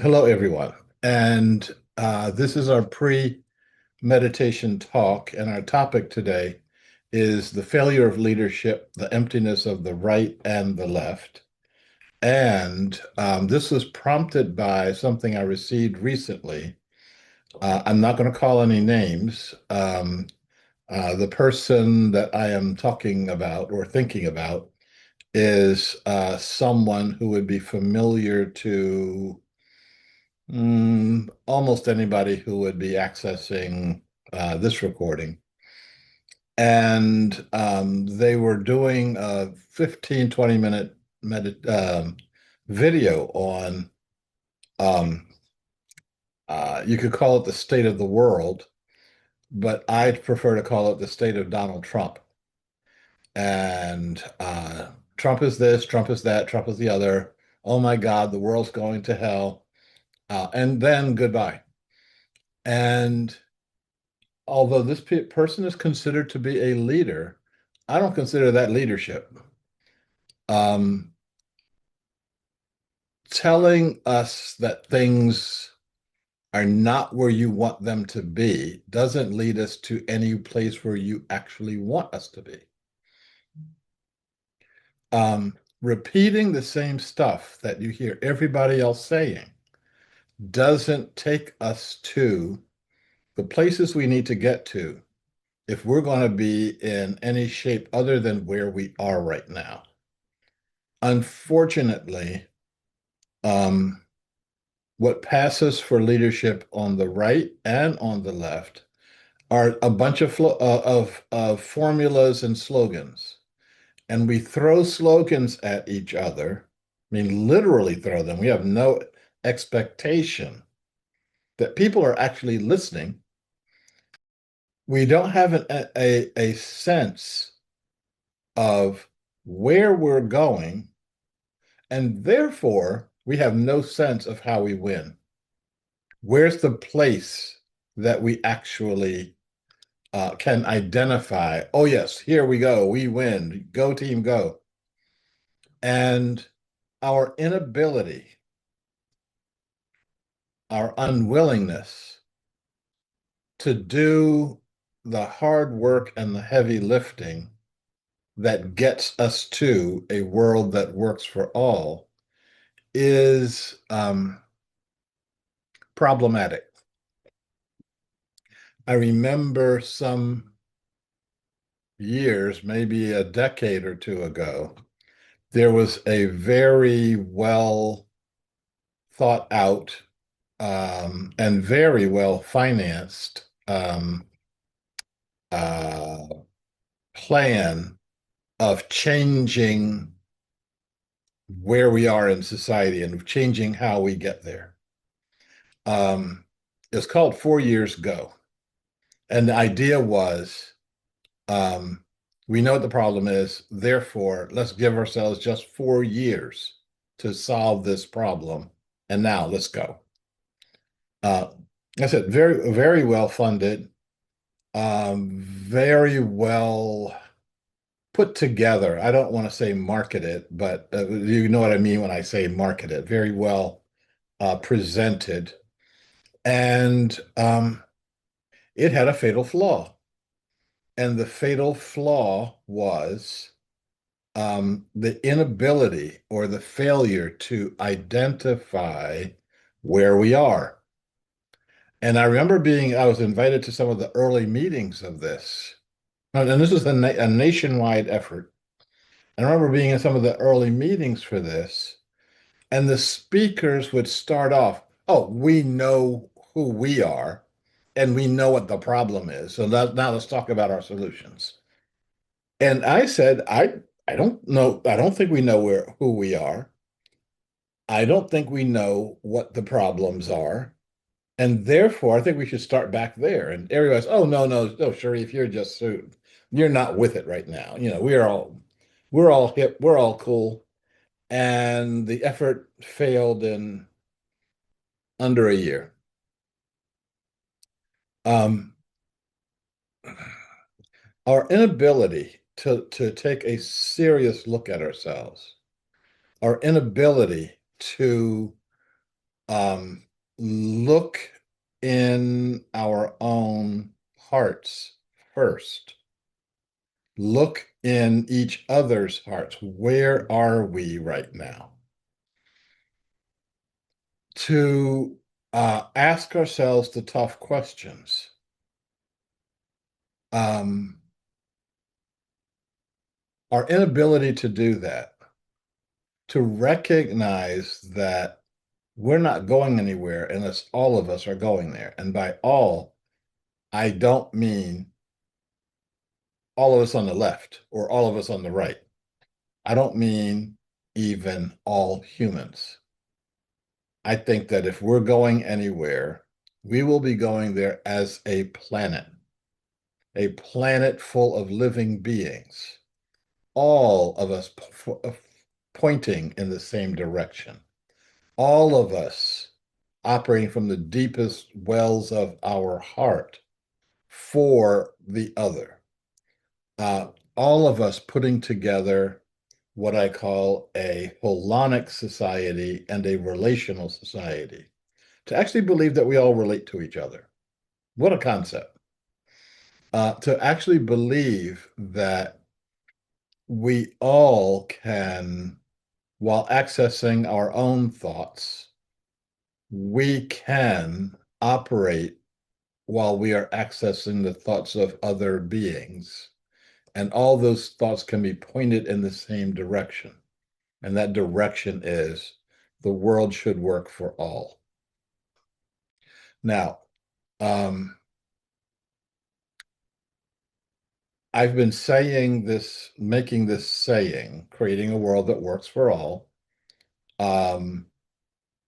Hello, everyone. And this is our pre-meditation talk. And our topic today is the failure of leadership, the emptiness of the right and the left. And this was prompted by something I received recently. I'm not going to call any names. The person that I am talking about or thinking about is someone who would be familiar to almost anybody who would be accessing this recording. And they were doing a 15, 20-minute video on, um, you could call it the state of the world, but I'd prefer to call it the state of Donald Trump. And Trump is this, Trump is that, Trump is the other. Oh my God, the world's going to hell. And then goodbye. And although this person is considered to be a leader, I don't consider that leadership. Um, Telling us that things are not where you want them to be doesn't lead us to any place where you actually want us to be. Repeating the same stuff that you hear everybody else saying doesn't take us to the places we need to get to if we're going to be in any shape other than where we are right now. Unfortunately, um, what passes for leadership on the right and on the left are a bunch of formulas and slogans, and we throw slogans at each other. I mean, literally throw them. We have no expectation that people are actually listening. We don't have a sense of where we're going, and therefore we have no sense of how we win. Where's the place that we actually can identify? Oh, yes, here we go. We win. Go team, go. And our inability, our unwillingness to do the hard work and the heavy lifting that gets us to a world that works for all is problematic. I remember some years, maybe a decade or two ago, there was a very well thought out and very well financed uh, plan of changing where we are in society and changing how we get there. Um, it's called 4 Years Go. And the idea was we know what the problem is, therefore, let's give ourselves just 4 years to solve this problem. And now let's go. Uh, I said, very, very well funded, very well put together. I don't want to say marketed, but you know what I mean when I say marketed. Very well presented. And it had a fatal flaw. And the fatal flaw was the inability or the failure to identify where we are. And I remember I was invited to some of the early meetings of this. And this was a nationwide effort. And I remember being in some of the early meetings for this, and the speakers would start off, oh, we know who we are, and we know what the problem is. So now let's talk about our solutions. And I said, I don't know. I don't think we know who we are. I don't think we know what the problems are. And therefore, I think we should start back there. And everybody's, oh, no, no, no, Sharif, you're not with it right now. You know, we're all hip, we're all cool. And the effort failed in under a year. Um, our inability to take a serious look at ourselves, our inability to Um, look in our own hearts first. Look in each other's hearts. Where are we right now? To ask ourselves the tough questions. Um, our inability to do that, to recognize that we're not going anywhere unless all of us are going there. And by all, I don't mean all of us on the left or all of us on the right. I don't mean even all humans. I think that if we're going anywhere, we will be going there as a planet full of living beings, all of us pointing in the same direction, all of us operating from the deepest wells of our heart for the other. All of us putting together what I call a holonic society and a relational society to actually believe that we all relate to each other. What a concept. To actually believe that we all can, while accessing our own thoughts, we can operate while we are accessing the thoughts of other beings. And all those thoughts can be pointed in the same direction. And that direction is the world should work for all. Now, um, I've been saying this, making this saying, creating a world that works for all, um,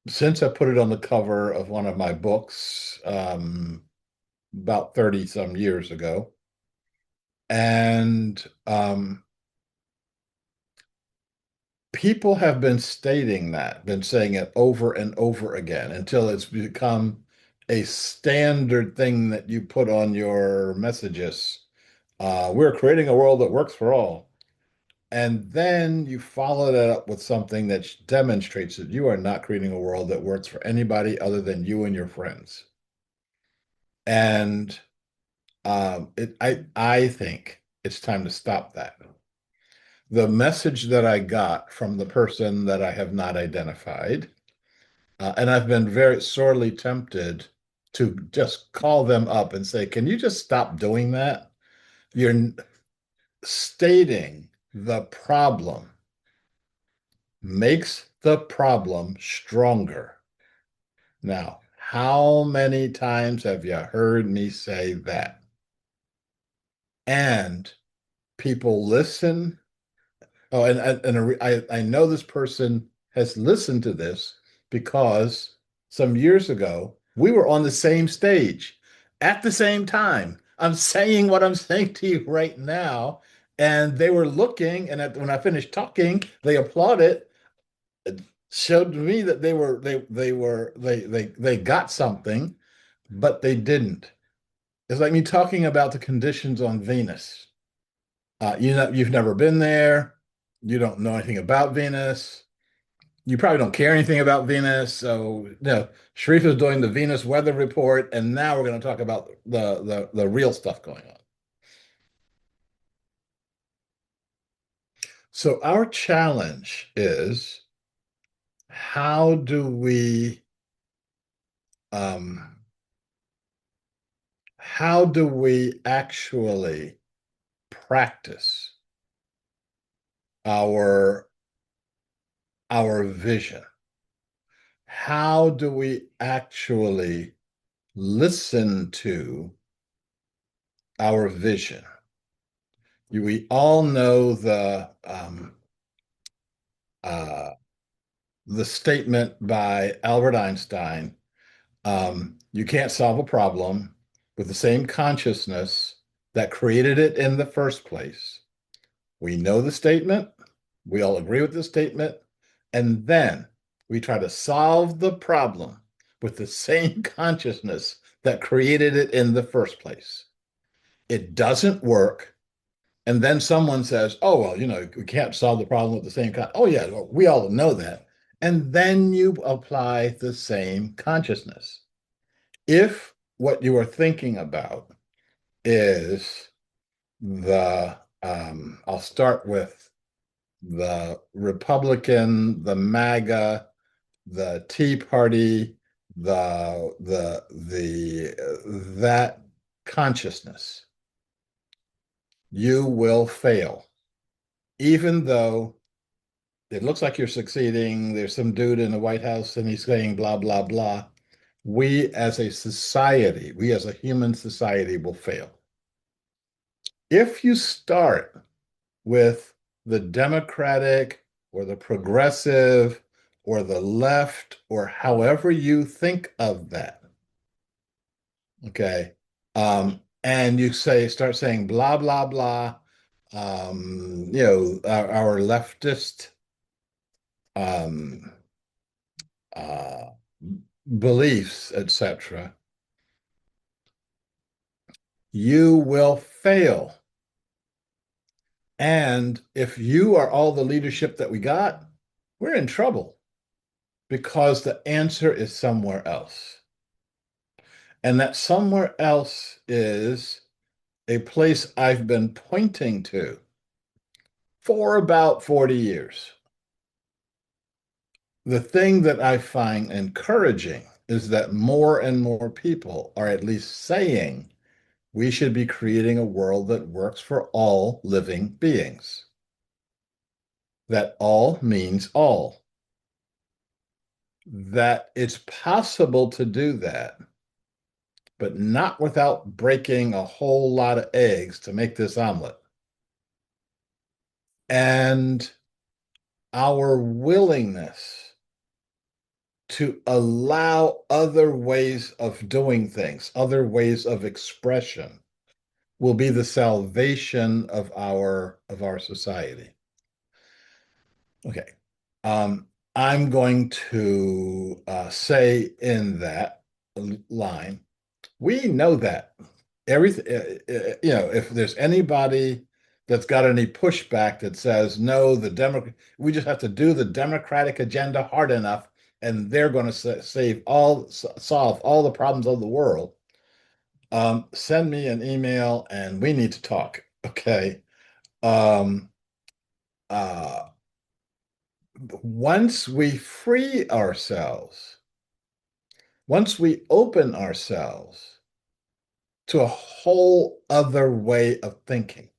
since I put it on the cover of one of my books about 30 some years ago. And people have been stating that, been saying it over and over again until it's become a standard thing that you put on your messages. We're creating a world that works for all. And then you follow that up with something that demonstrates that you are not creating a world that works for anybody other than you and your friends. And I think it's time to stop that. The message that I got from the person that I have not identified, and I've been very sorely tempted to just call them up and say, can you just stop doing that? You're stating the problem makes the problem stronger. Now, how many times have you heard me say that? And people listen. Oh, I know this person has listened to this because some years ago we were on the same stage at the same time. I'm saying what I'm saying to you right now, and they were looking, and when I finished talking, they applauded. It showed me that they got something, but they didn't. It's like me talking about the conditions on Venus. You've never been there. You don't know anything about Venus. You probably don't care anything about Venus. So, Sharif is doing the Venus weather report, and now we're going to talk about the real stuff going on. So, our challenge is how do we um, how do we actually practice our our vision? How do we actually listen to our vision? We all know uh, the statement by Albert Einstein, you can't solve a problem with the same consciousness that created it in the first place. We know the statement, we all agree with the statement, and then we try to solve the problem with the same consciousness that created it in the first place. It doesn't work. And then someone says, oh, well, we can't solve the problem with the same kind. Oh, yeah, well, we all know that. And then you apply the same consciousness. If what you are thinking about is I'll start with the Republican, the MAGA, the Tea Party, that consciousness, you will fail. Even though it looks like you're succeeding, there's some dude in the White House and he's saying blah, blah, blah. We as a society, we as a human society will fail. If you start with the Democratic or the progressive or the left or however you think of that, okay, and you start saying blah, blah, blah, our leftist um, uh, beliefs, etc., you will fail. And if you are all the leadership that we got, we're in trouble because the answer is somewhere else. And that somewhere else is a place I've been pointing to for about 40 years. The thing that I find encouraging is that more and more people are at least saying we should be creating a world that works for all living beings. That all means all. That it's possible to do that, but not without breaking a whole lot of eggs to make this omelet. And our willingness to allow other ways of doing things, other ways of expression, will be the salvation of our society. Okay. I'm going to say in that line, we know that everything, if there's anybody that's got any pushback that says, no, we just have to do the Democratic agenda hard enough and they're going to solve all the problems of the world. Send me an email and we need to talk. Okay. Um, uh, once we free ourselves, once we open ourselves to a whole other way of thinking,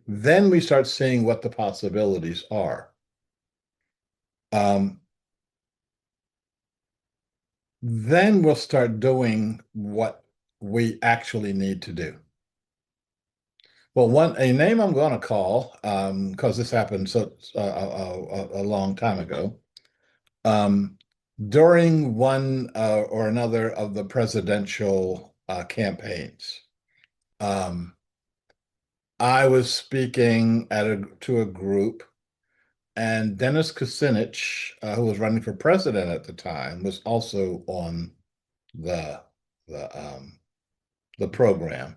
then we start seeing what the possibilities are. Um, then we'll start doing what we actually need to do. Well, a name I'm going to call, because this happened a long time ago, during one or another of the presidential campaigns. I was speaking to a group, and Dennis Kucinich, who was running for president at the time, was also on the the program.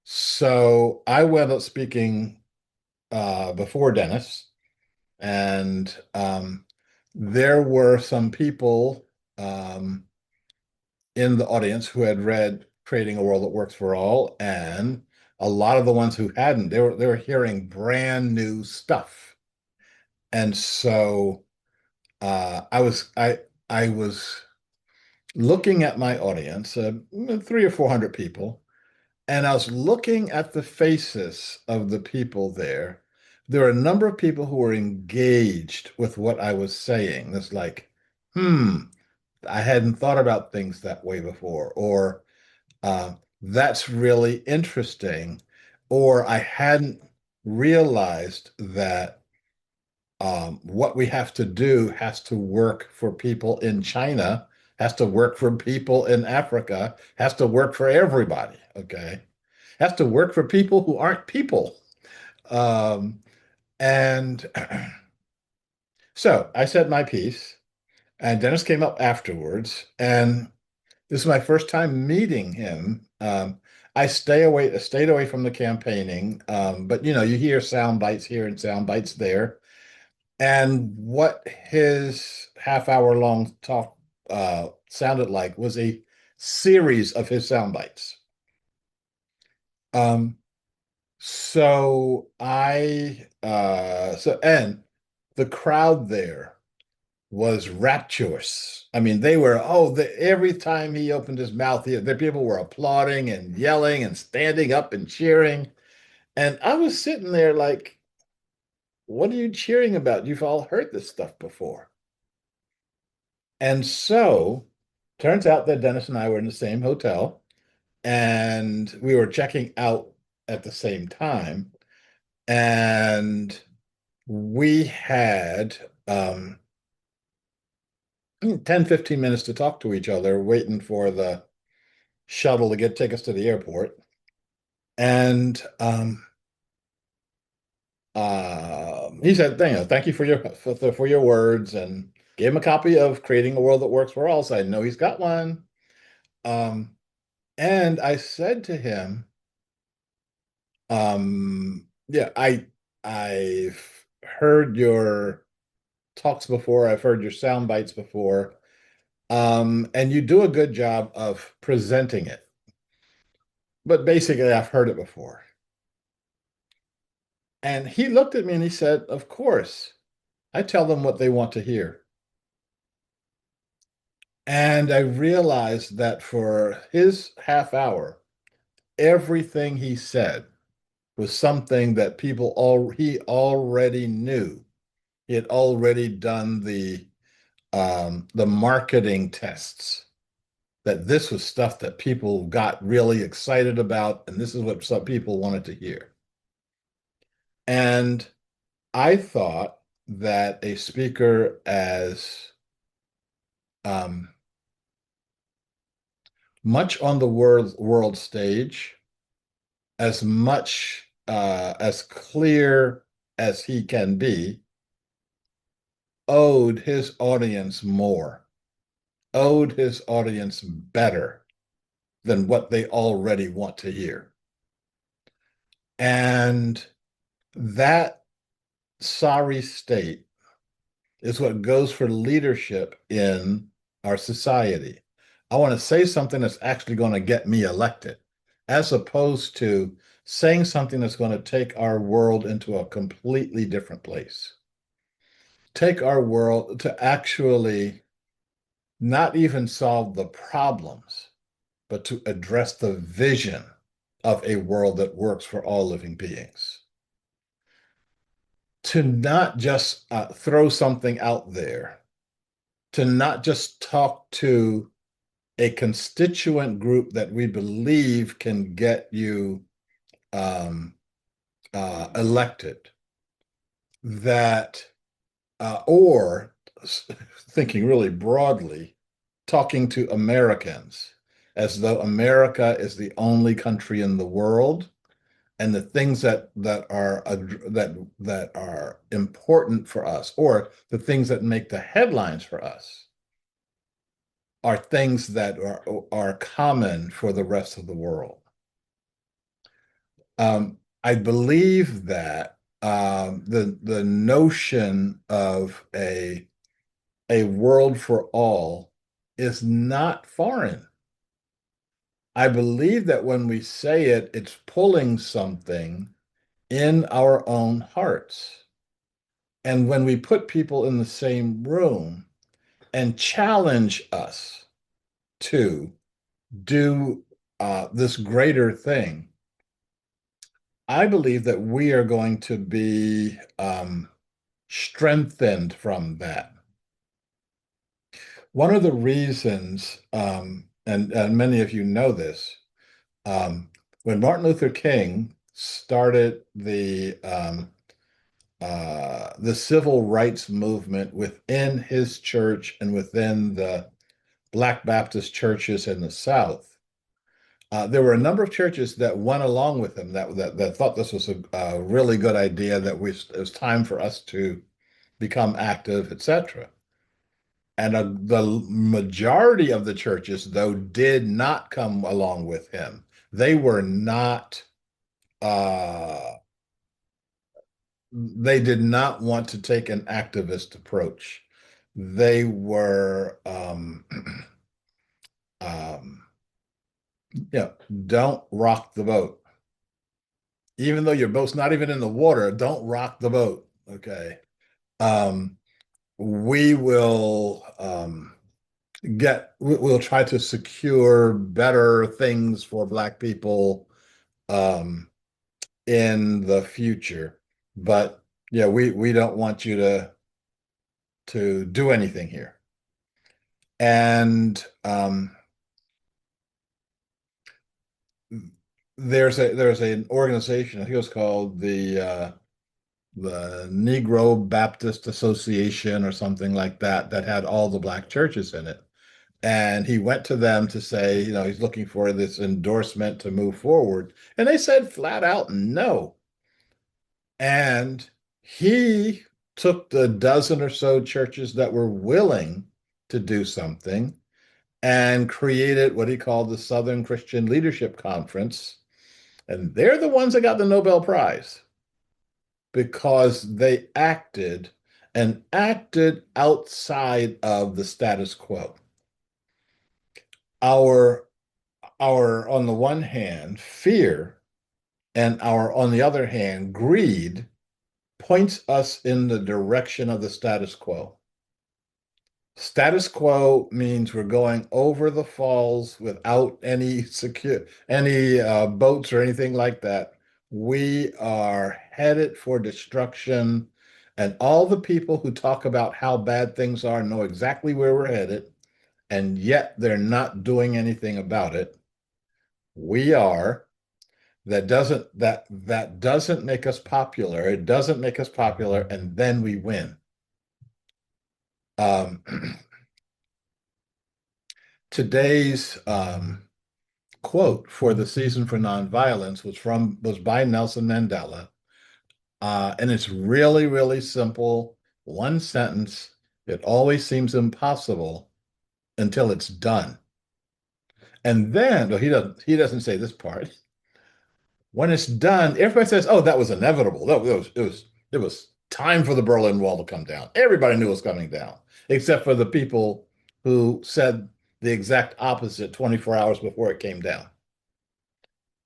So I went up speaking before Dennis, and there were some people in the audience who had read Creating a World That Works for All, and a lot of the ones who hadn't, they were hearing brand new stuff. And so I was looking at my audience, 300 or 400 people, and I was looking at the faces of the people there. There were a number of people who were engaged with what I was saying. It's like, I hadn't thought about things that way before, or that's really interesting, or I hadn't realized that what we have to do has to work for people in China, has to work for people in Africa, has to work for everybody, okay? Has to work for people who aren't people. Um, and so I said my piece, and Dennis came up afterwards, and this is my first time meeting him. I stayed away from the campaigning, but you hear sound bites here and sound bites there. And what his half-hour long talk sounded like was a series of his sound bites. Um, and the crowd there was rapturous. I mean, they were, every time he opened his mouth, the people were applauding and yelling and standing up and cheering. And I was sitting there like, what are you cheering about? You've all heard this stuff before. And so turns out that Dennis and I were in the same hotel and we were checking out at the same time. And we had 10, 15 minutes to talk to each other, waiting for the shuttle to take us to the airport. And he said, thank you for your words, and gave him a copy of Creating a World That Works for All. So I know he's got one. Um, and I said to him, yeah, I've heard your talks before, I've heard your sound bites before, and you do a good job of presenting it. But basically, I've heard it before. And he looked at me and he said, of course, I tell them what they want to hear. And I realized that for his half hour, everything he said was something that he already knew. He had already done the marketing tests, that this was stuff that people got really excited about, and this is what some people wanted to hear. And I thought that a speaker as um, much on the world stage, as much as clear as he can be, owed his audience more, owed his audience better than what they already want to hear. And that sorry state is what goes for leadership in our society. I want to say something that's actually going to get me elected, as opposed to saying something that's going to take our world into a completely different place. Take our world to actually not even solve the problems, but to address the vision of a world that works for all living beings. To not just throw something out there, to not just talk to a constituent group that we believe can get you um, elected, that or thinking really broadly, talking to Americans as though America is the only country in the world, and the things that are important for us, or the things that make the headlines for us, are things that are common for the rest of the world. I believe that the notion of a world for all is not foreign. I believe that when we say it, it's pulling something in our own hearts. And when we put people in the same room and challenge us to do this greater thing, I believe that we are going to be strengthened from that. One of the reasons, and many of you know this, when Martin Luther King started the civil rights movement within his church and within the Black Baptist churches in the South, there were a number of churches that went along with him, that thought this was a really good idea, that it was time for us to become active, etc. And the majority of the churches, though, did not come along with him. They were not uh, they did not want to take an activist approach. They were, um, yeah, don't rock the boat. Even though your boat's not even in the water, don't rock the boat. Okay. Um, we will we'll try to secure better things for Black people um, in the future. But yeah, we don't want you to do anything here. And there's an organization, I think it was called the Negro Baptist Association or something like that, that had all the Black churches in it. And he went to them to say, he's looking for this endorsement to move forward. And they said flat out no. And he took the dozen or so churches that were willing to do something and created what he called the Southern Christian Leadership Conference. And they're the ones that got the Nobel Prize because they acted and acted outside of the status quo. Our on the one hand, fear, and our on the other hand, greed points us in the direction of the status quo. Status quo means we're going over the falls without any boats or anything like that. We are headed for destruction, and all the people who talk about how bad things are know exactly where we're headed, and yet they're not doing anything about it. We are. That doesn't make us popular. It doesn't make us popular, and then we win. Um, today's quote for the season for nonviolence was by Nelson Mandela, and it's really really simple. One sentence. It always seems impossible until it's done, and then no, he doesn't say this part. When it's done, everybody says, "Oh, that was inevitable. It was time for the Berlin Wall to come down. Everybody knew it was coming down, except for the people who said the exact opposite 24 hours before it came down."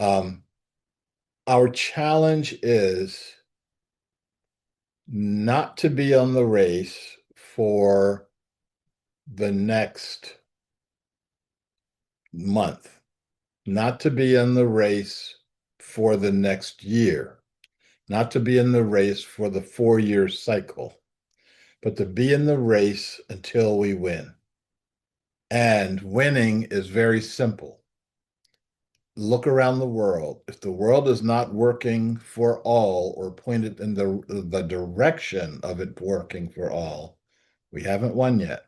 Um, our challenge is not to be on the race for the next month, not to be in the race for the next year, not to be in the race for the 4-year cycle, but to be in the race until we win. And winning is very simple. Look around the world. If the world is not working for all or pointed in the direction of it working for all, we haven't won yet.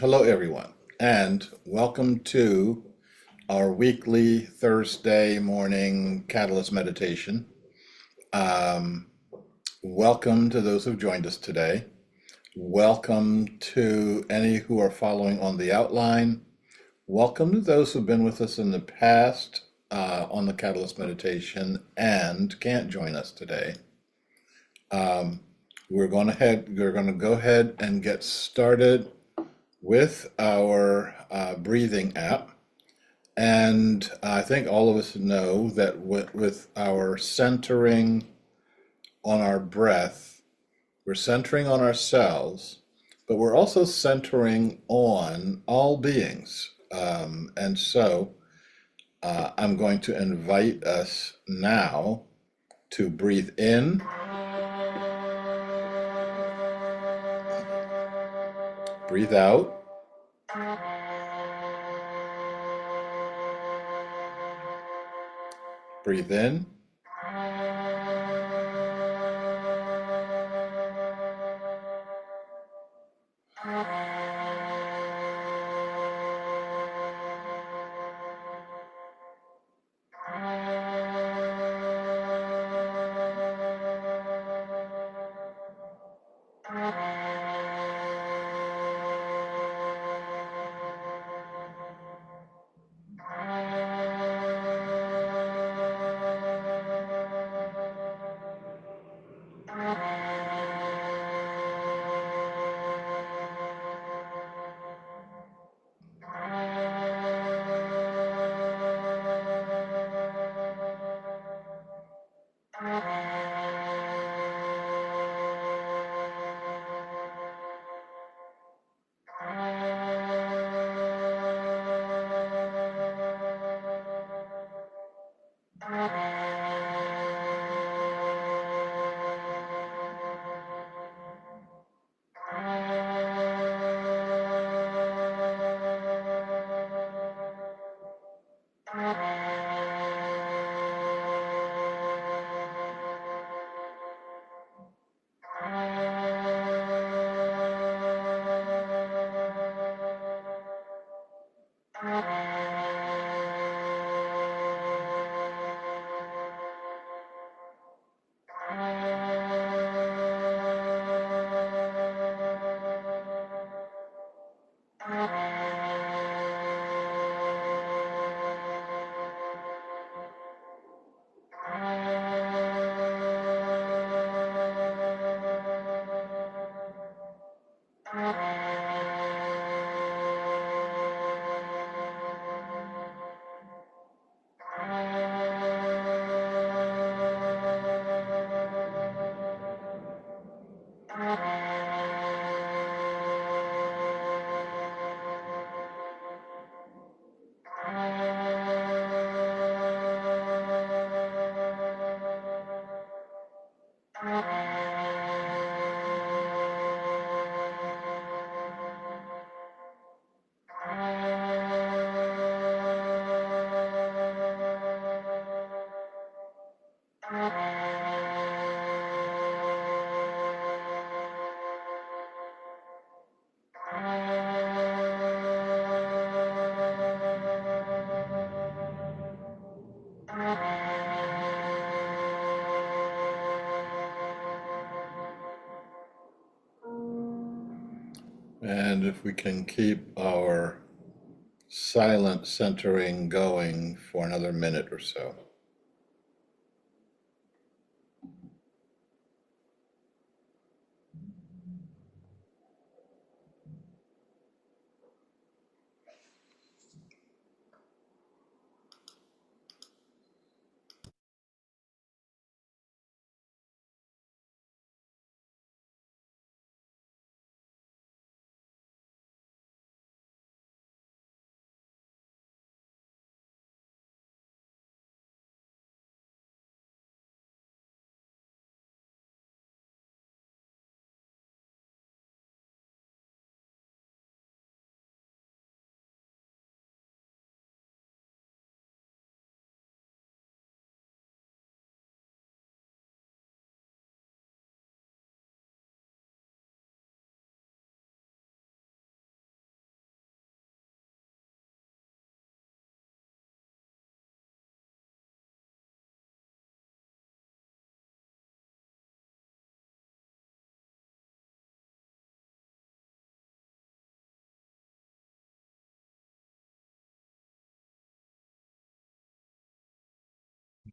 Hello, everyone, and welcome to our weekly Thursday morning Catalyst meditation. Um, Welcome to those who've joined us today. Welcome to any who are following on the outline. Welcome to those who've been with us in the past on the Catalyst meditation and can't join us today. Um, we're going to go ahead and get started with our breathing app. And I think all of us know that with our centering on our breath, we're centering on ourselves, but we're also centering on all beings. And so I'm going to invite us now to breathe in, breathe out, breathe in, And if we can keep our silent centering going for another minute or so.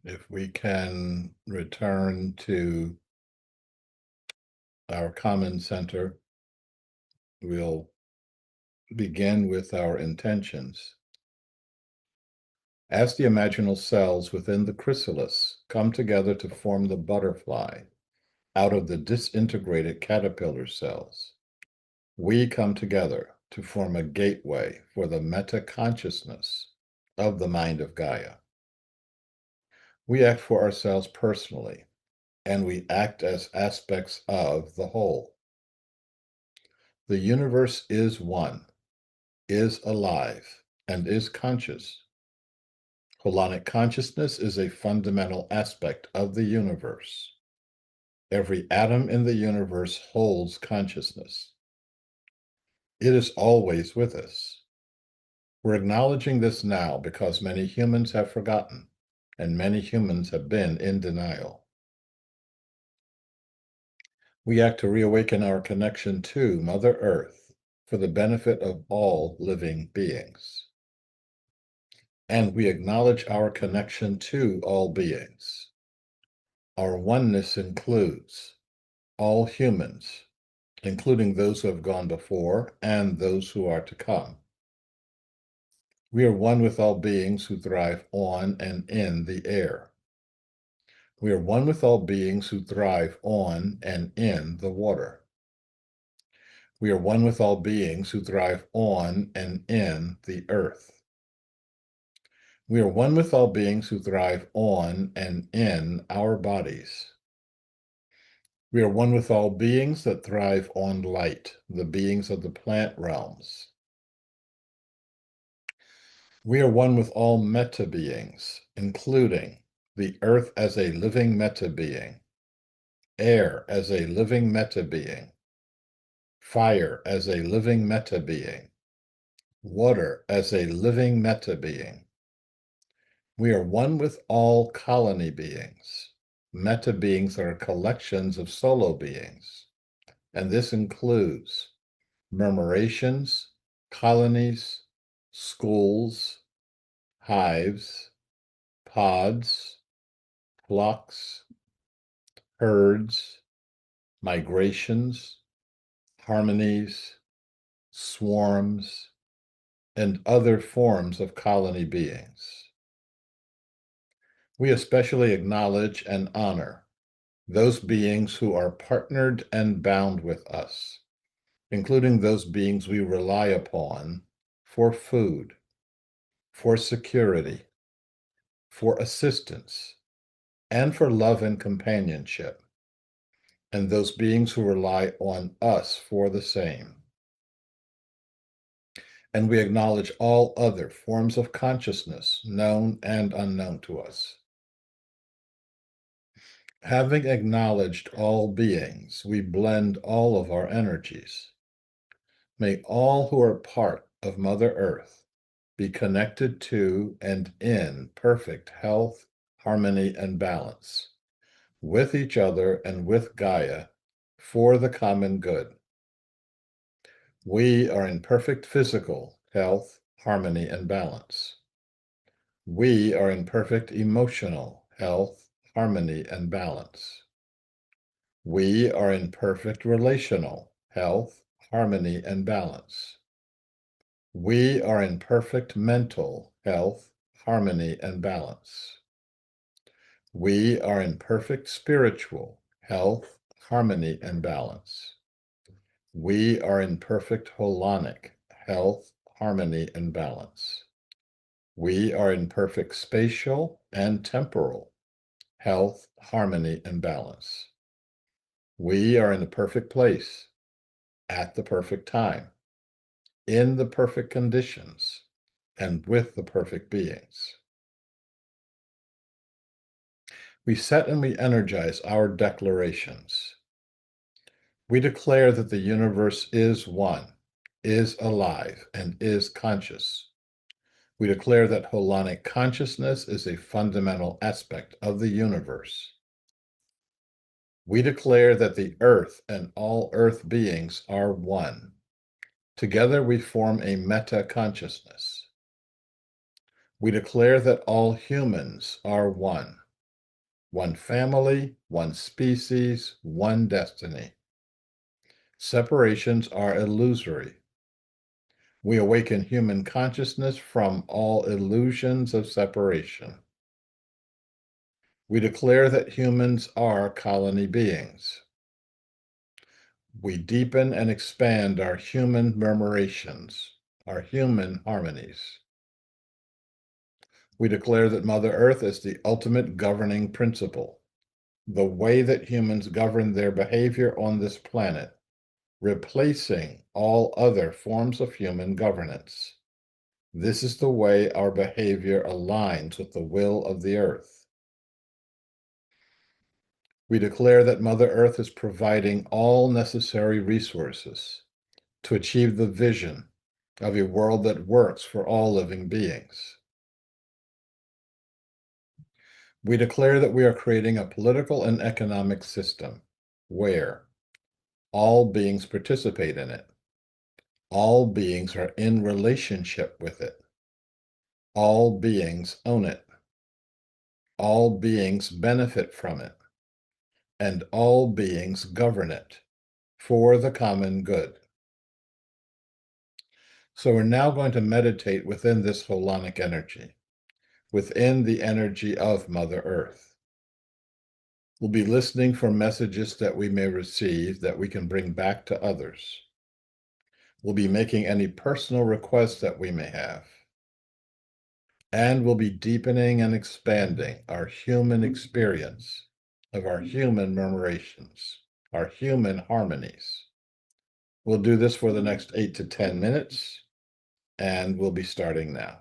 If we can return to our common center, we'll begin with our intentions. As the imaginal cells within the chrysalis come together to form the butterfly out of the disintegrated caterpillar cells, we come together to form a gateway for the meta-consciousness of the mind of Gaia. We act for ourselves personally, and we act as aspects of the whole. The universe is one, is alive, and is conscious. Holonic consciousness is a fundamental aspect of the universe. Every atom in the universe holds consciousness. It is always with us. We're acknowledging this now because many humans have forgotten, and many humans have been in denial. We act to reawaken our connection to Mother Earth for the benefit of all living beings. And we acknowledge our connection to all beings. Our oneness includes all humans, including those who have gone before and those who are to come. We are one with all beings who thrive on and in the air. We are one with all beings who thrive on and in the water. We are one with all beings who thrive on and in the earth. We are one with all beings who thrive on and in our bodies. We are one with all beings that thrive on light, the beings of the plant realms. We are one with all meta-beings, including the earth as a living meta-being, air as a living meta-being, fire as a living meta-being, Water as a living meta-being. We are one with all colony beings. Meta-beings are collections of solo beings, and this includes murmurations, colonies, schools, hives, pods, flocks, herds, migrations, harmonies, swarms, and other forms of colony beings. We especially acknowledge and honor those beings who are partnered and bound with us, including those beings we rely upon for food, for security, for assistance, and for love and companionship, and those beings who rely on us for the same. And we acknowledge all other forms of consciousness, known and unknown to us. Having acknowledged all beings, we blend all of our energies. May all who are part of Mother Earth be connected to and in perfect health, harmony, and balance with each other and with Gaia for the common good. We are in perfect physical health, harmony, and balance. We are in perfect emotional health, harmony, and balance. We are in perfect relational health, harmony, and balance. We are in perfect mental health, harmony, and balance. We are in perfect spiritual health, harmony, and balance. We are in perfect holonic health, harmony, and balance. We are in perfect spatial and temporal health, harmony, and balance. We are in the perfect place, at the perfect time, in the perfect conditions, and with the perfect beings. We set and we energize our declarations. We declare that the universe is one, is alive, and is conscious. We declare that holonic consciousness is a fundamental aspect of the universe. We declare that the earth and all earth beings are one. Together we form a meta-consciousness. We declare that all humans are one. One family, one species, one destiny. Separations are illusory. We awaken human consciousness from all illusions of separation. We declare that humans are colony beings. We deepen and expand our human murmurations, our human harmonies. We declare that Mother Earth is the ultimate governing principle, the way that humans govern their behavior on this planet, replacing all other forms of human governance. This is the way our behavior aligns with the will of the earth. We declare that Mother Earth is providing all necessary resources to achieve the vision of a world that works for all living beings. We declare that we are creating a political and economic system where all beings participate in it. All beings are in relationship with it. All beings own it. All beings benefit from it. And all beings govern it for the common good. So we're now going to meditate within this holonic energy, within the energy of Mother Earth. We'll be listening for messages that we may receive that we can bring back to others. We'll be making any personal requests that we may have. And we'll be deepening and expanding our human experience of our human murmurations, our human harmonies. We'll do this for the next 8 to 10 minutes, and we'll be starting now.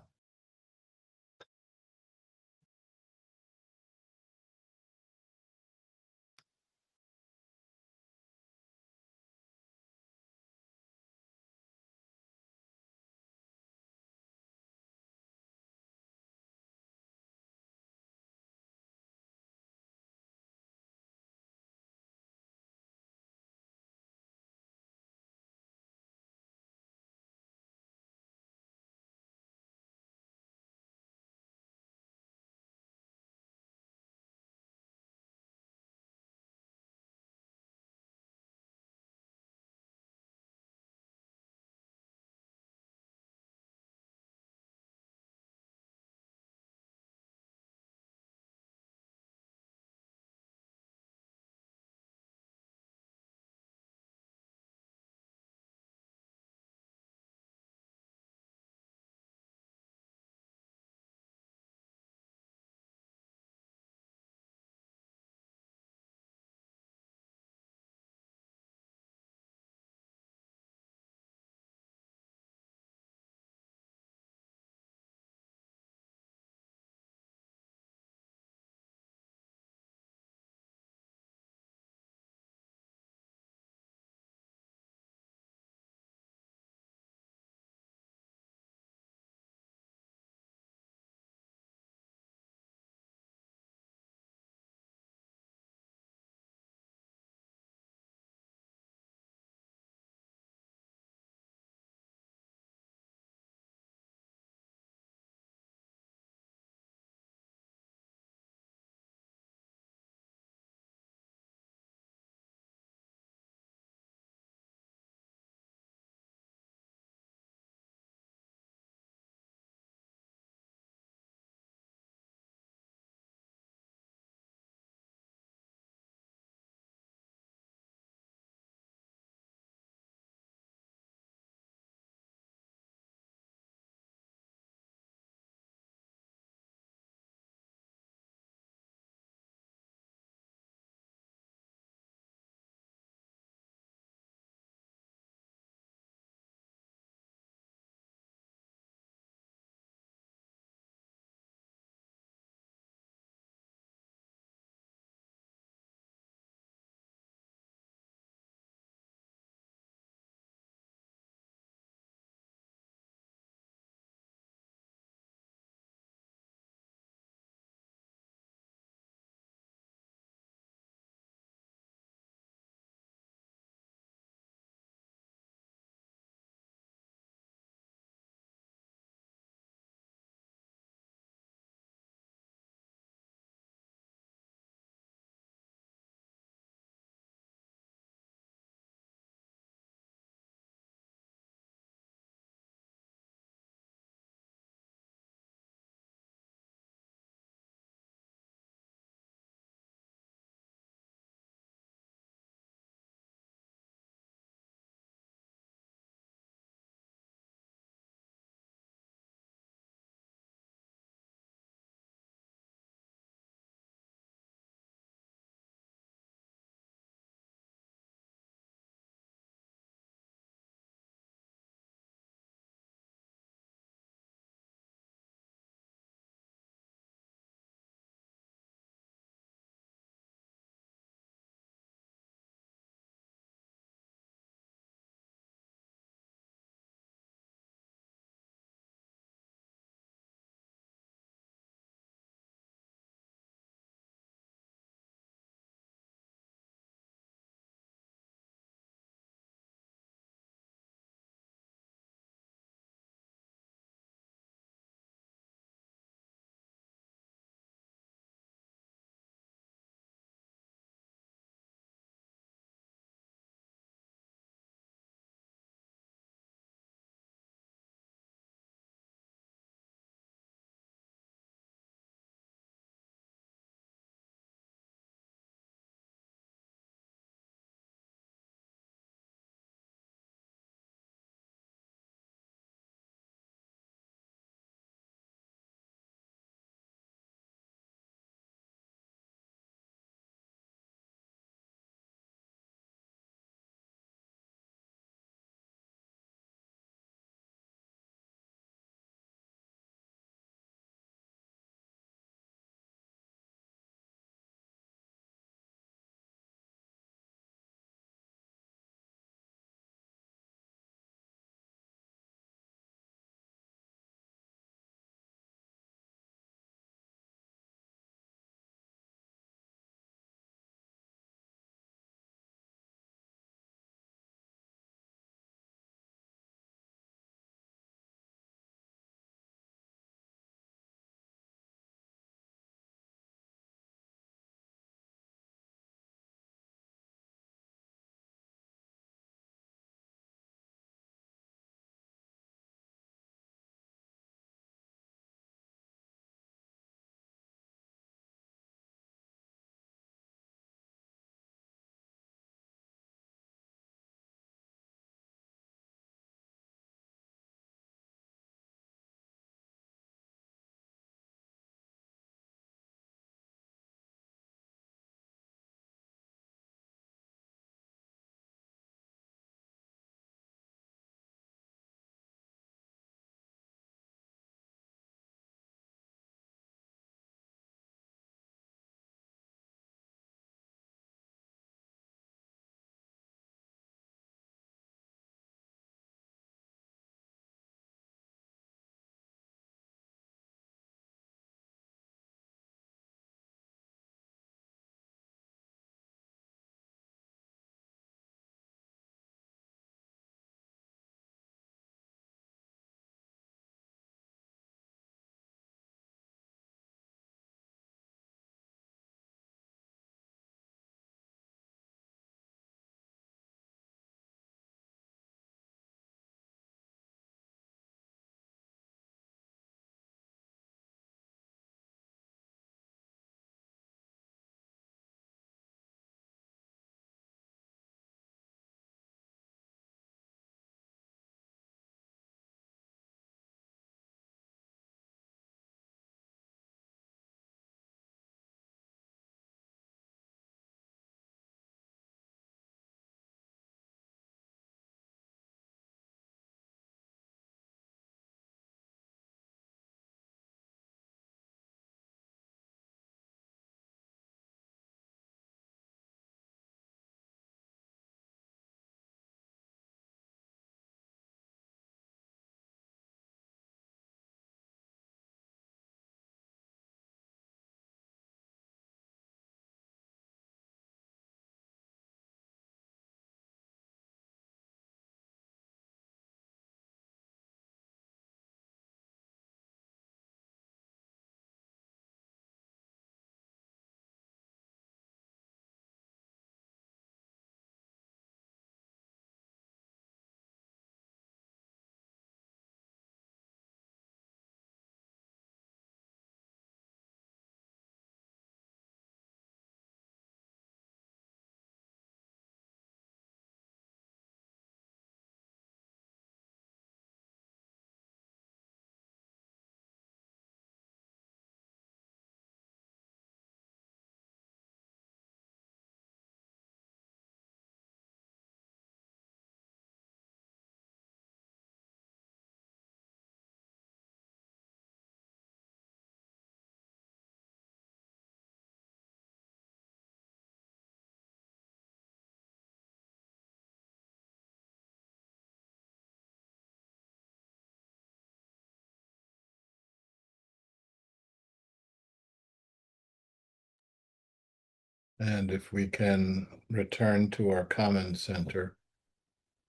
And if we can return to our common center,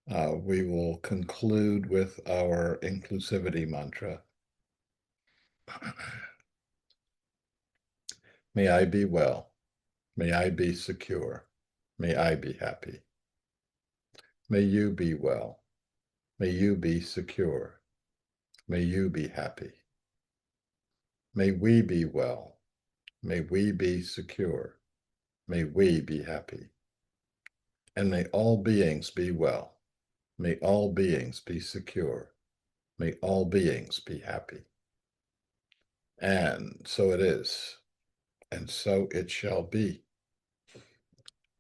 we will conclude with our inclusivity mantra. May I be well. May I be secure. May I be happy. May you be well. May you be secure. May you be happy. May we be well. May we be secure. May we be happy. And may all beings be well. May all beings be secure. May all beings be happy. And so it is, and so it shall be.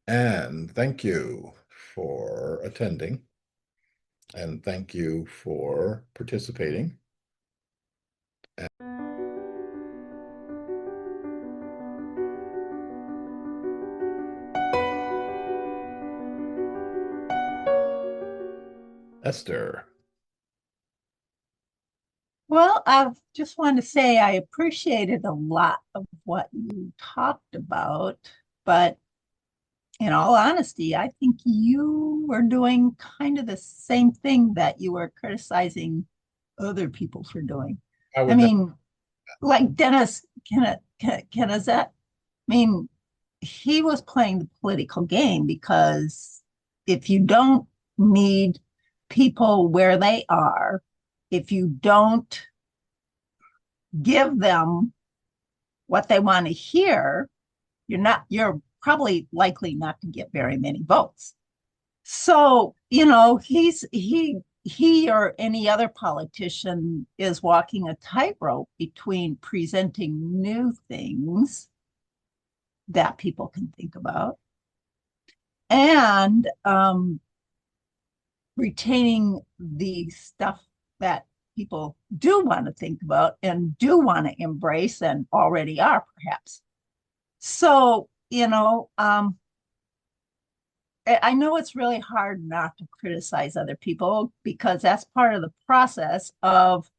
And thank you for attending, and thank you for participating. Esther. Well, I just want to say I appreciated a lot of what you talked about, but in all honesty, I think you were doing kind of the same thing that you were criticizing other people for doing. I I would never. mean, like Dennis Kenazet, I mean, he was playing the political game because if you don't need people where they are, if you don't give them what they want to hear, you're probably likely not to get very many votes. So, he or any other politician is walking a tightrope between presenting new things that people can think about and retaining the stuff that people do want to think about and do want to embrace and already are, perhaps. So, I know it's really hard not to criticize other people because that's part of the process of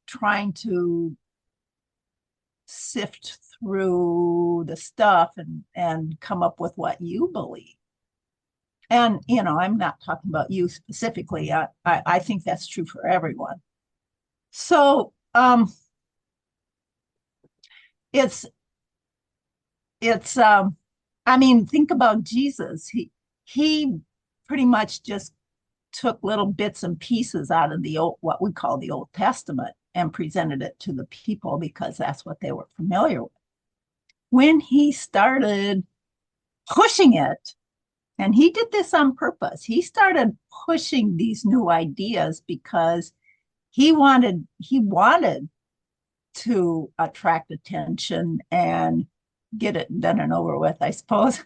trying to sift through the stuff and come up with what you believe. And I'm not talking about you specifically. I think that's true for everyone. So it's it's I mean, think about Jesus. He pretty much just took little bits and pieces out of the old, what we call the Old Testament, and presented it to the people because that's what they were familiar with. When he started pushing it, and he did this on purpose, he started pushing these new ideas because he wanted to attract attention and get it done and over with, I suppose.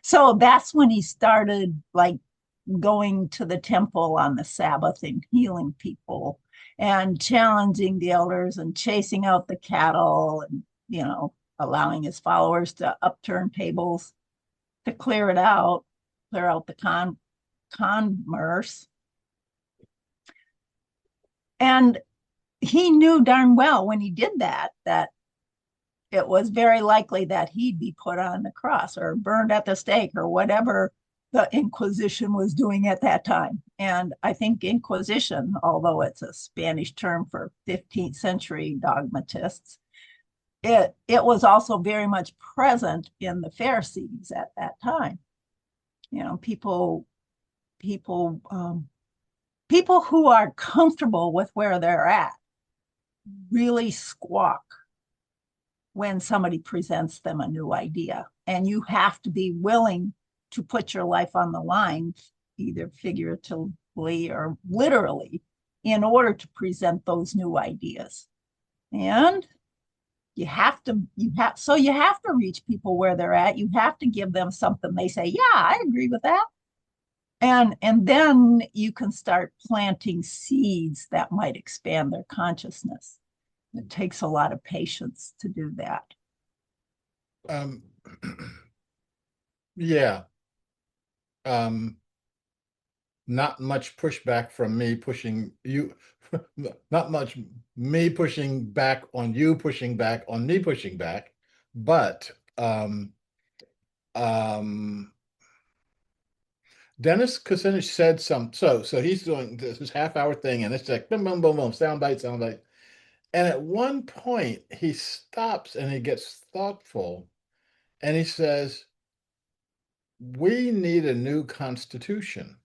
So that's when he started like going to the temple on the Sabbath and healing people and challenging the elders and chasing out the cattle and, allowing his followers to upturn tables to clear out the commerce. And he knew darn well when he did that it was very likely that he'd be put on the cross or burned at the stake or whatever the Inquisition was doing at that time. And I think Inquisition, although it's a Spanish term for 15th century dogmatists, it was also very much present in the Pharisees at that time. People people who are comfortable with where they're at really squawk when somebody presents them a new idea. And you have to be willing to put your life on the line, either figuratively or literally, in order to present those new ideas. And you have to reach people where they're at. You have to give them something they say, yeah, I agree with that. And then you can start planting seeds that might expand their consciousness. It takes a lot of patience to do that. Um, yeah. Not much pushback from me pushing you, not much me pushing back on you, pushing back on me, pushing back. But um, Dennis Kucinich said some, so he's doing this half-hour thing, and it's like boom, boom, boom, boom, sound bite, sound bite. And at one point, he stops and he gets thoughtful, and he says, "We need a new constitution."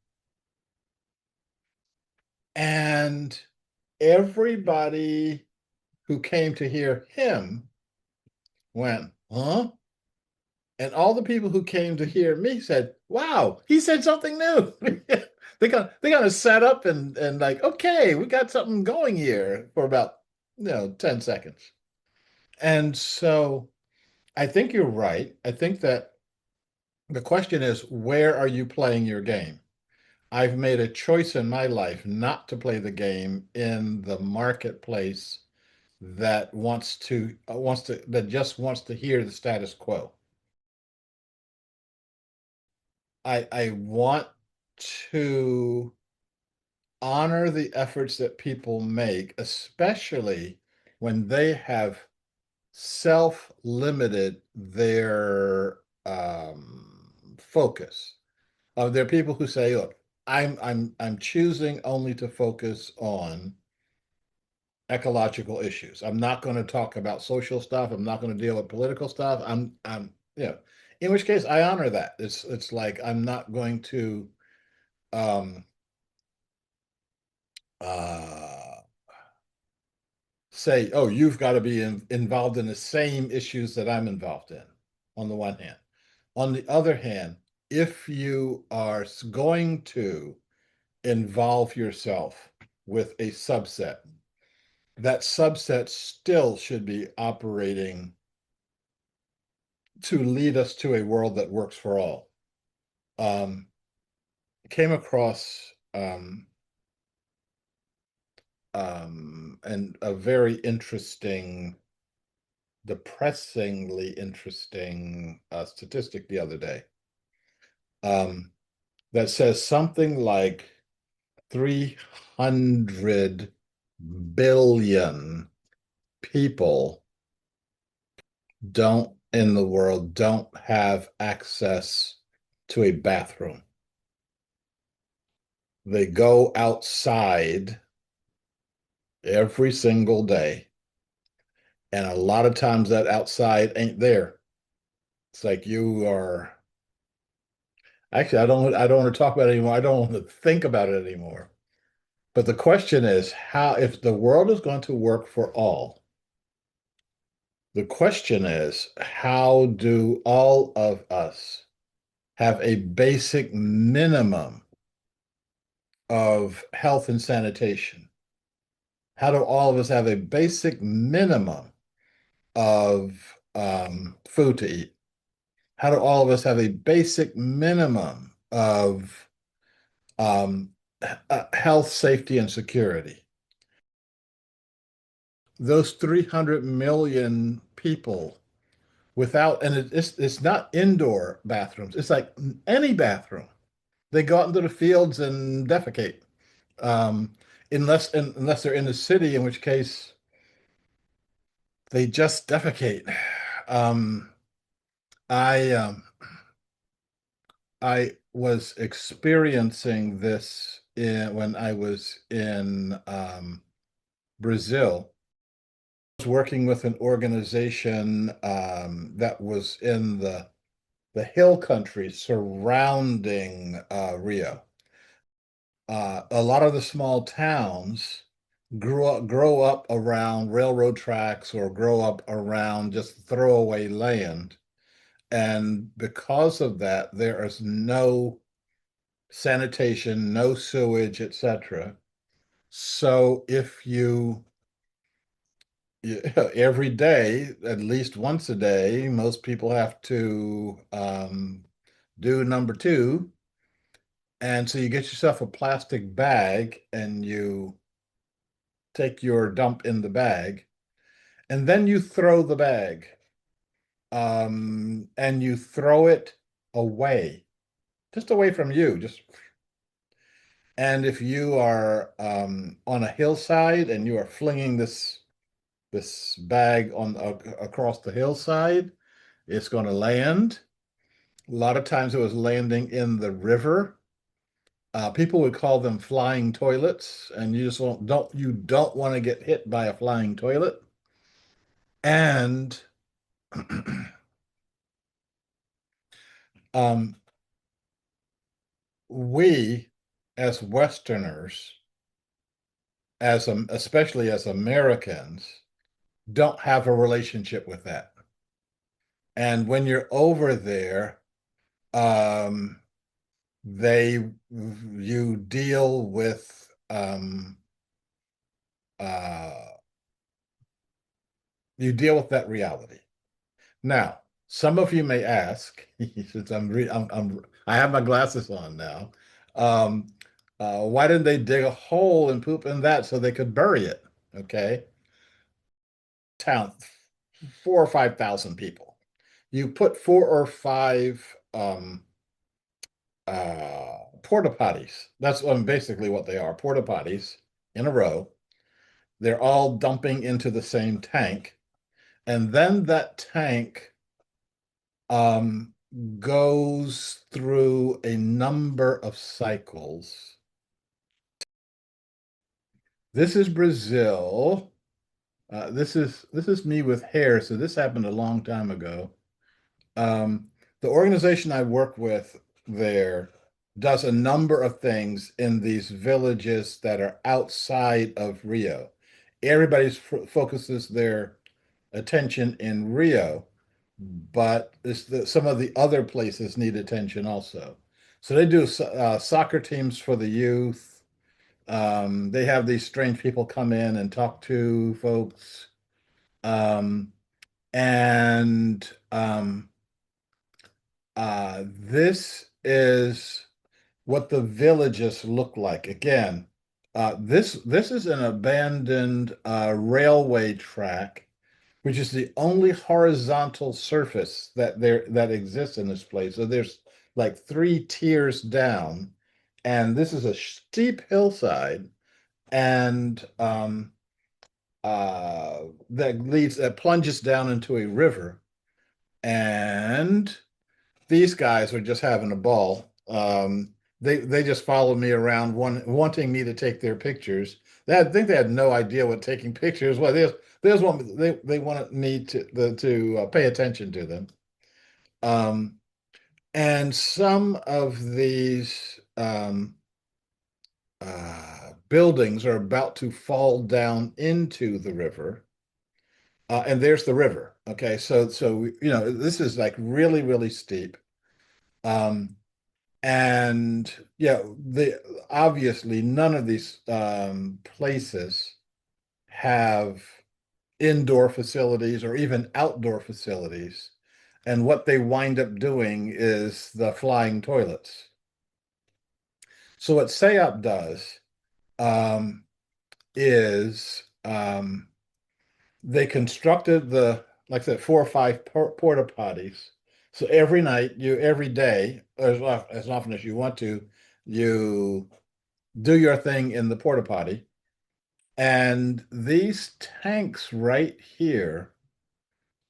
And everybody who came to hear him went, huh? And all the people who came to hear me said, wow, he said something new. They kind of sat up and like, okay, we got something going here for about 10 seconds. And so I think you're right. I think that the question is, where are you playing your game? I've made a choice in my life not to play the game in the marketplace that just wants to hear the status quo. I want to honor the efforts that people make, especially when they have self-limited their focus. There are people who say, look, I'm choosing only to focus on ecological issues. I'm not going to talk about social stuff. I'm not going to deal with political stuff. In which case I honor that. It's like I'm not going to um uh say, oh, you've got to be involved in the same issues that I'm involved in, on the one hand. On the other hand, if you are going to involve yourself with a subset, that subset still should be operating to lead us to a world that works for all. Um, Came across and a very interesting, depressingly interesting statistic the other day um, that says something like 300 billion people don't in the world don't have access to a bathroom. They go outside every single day, and a lot of times that outside ain't there. It's like you are actually, I don't want to talk about it anymore. I don't want to think about it anymore. But the question is how, if the world is going to work for all, the question is how do all of us have a basic minimum of health and sanitation? How do all of us have a basic minimum of food to eat? How do all of us have a basic minimum of um, health, safety, and security? Those 300 million people without, and it's not indoor bathrooms. It's like any bathroom. They go out into the fields and defecate, um, unless they're in the city, in which case they just defecate. Um, I um, I was experiencing this when I was in Brazil. I was working with an organization that was in the hill country surrounding Rio. A lot of the small towns grow up around railroad tracks or grow up around just throwaway land. And because of that, there is no sanitation, no sewage, etc. So if every day, at least once a day, most people have to do number two. And so you get yourself a plastic bag and you take your dump in the bag, and then you throw the bag, and you throw it away, just away from you. And if you are on a hillside and you are flinging this bag across the hillside, it's going to land A lot of times it was landing in the river. People would call them flying toilets, and you just don't want to get hit by a flying toilet. And um, we, as Westerners, especially as Americans, don't have a relationship with that. And when you're over there, um, they you deal with uh, that reality. Now, some of you may ask, since I have my glasses on now, um, why didn't they dig a hole and poop in that so they could bury it? Okay, town, 4 or 5 thousand people. You put 4 or 5 porta potties. That's basically what they are, porta potties in a row. They're all dumping into the same tank, and then that tank um, goes through a number of cycles. This is Brazil. This is me with hair, so this happened a long time ago. Um, the organization I work with there does a number of things in these villages that are outside of Rio. Everybody focuses their attention in Rio, but some of the other places need attention also. So they do soccer teams for the youth. They have these strange people come in and talk to folks. Um, and This is what the villages look like. Again, this is an abandoned railway track, which is the only horizontal surface that exists in this place. So there's like 3 tiers down, and this is a steep hillside, and that plunges down into a river, and these guys are just having a ball. They just followed me around, wanting me to take their pictures. I think they had no idea what taking pictures was. They wanted me to pay attention to them. Um, and some of these buildings are about to fall down into the river. And there's the river. Okay, this is like really, really steep. Um, And yeah, the obviously none of these places have indoor facilities or even outdoor facilities. And what they wind up doing is the flying toilets. So what SEOP does um, is they constructed like I said, 4 or 5 porta potties. So every day, as often as you want to, you do your thing in the porta potty. And these tanks right here